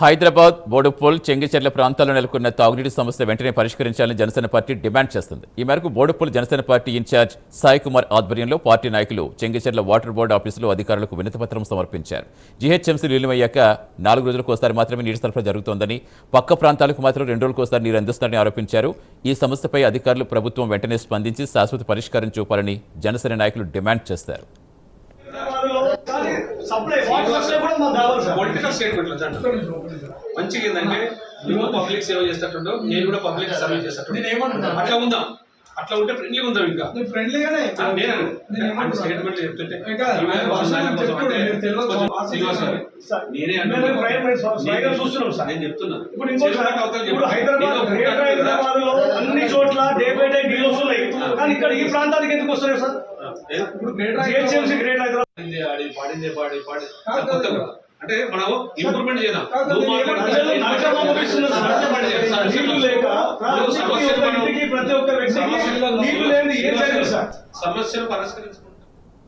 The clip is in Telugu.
హైదరాబాద్, బోడుప్పల్, చెంగిచెర్ల ప్రాంతాల్లో నెలకొన్న తాగునీటి సమస్య వెంటనే పరిష్కరించాలని జనసేన పార్టీ డిమాండ్ చేస్తుంది. ఈ మేరకు బోడుప్పల్ జనసేన పార్టీ ఇన్ఛార్జ్ సాయి కుమార్ ఆధ్వర్యంలో పార్టీ నాయకులు చెంగిచెర్ల వాటర్ బోర్డు ఆఫీసులో అధికారులకు వినతిపత్రం సమర్పించారు. జీహెచ్ఎంసీ విలీనమయ్యాక 4 రోజులకు ఒకసారి మాత్రమే నీటి సరఫరా జరుగుతోందని, పక్క ప్రాంతాలకు మాత్రం 2 రోజులకు ఒకసారి నీరు అందిస్తారని ఆరోపించారు. ఈ సమస్యపై అధికారులు ప్రభుత్వం వెంటనే స్పందించి శాశ్వత పరిష్కారం చూపాలని జనసేన నాయకులు డిమాండ్ చేశారు. మంచిగా ఏంటంటే నువ్వు పబ్లిక్ సేవ చేసేటట్టు నేను కూడా పబ్లిక్ సర్వీస్ చేసేటట్టు అట్లా ఉందాం. అట్లా ఉంటే ఫ్రెండ్లీగా ఉందాం. ఇంకా ఫ్రెండ్లీగానే స్టేట్మెంట్ చెప్తుంటే నేను చెప్తున్నా అన్ని చోట్ల డే బై డే డీల్ వస్తున్నాయి. కానీ ఇక్కడ ఈ ప్రాంతానికి ఎందుకు వస్తున్నాయి సార్? అంటే మనం ఇంప్రూవ్మెంట్ చేద్దాం. ప్రతి ఒక్క వ్యక్తికి నీళ్లు లేని ఏం జరిగింది సార్? సమస్యలు పరిష్కరించుకుంటాం.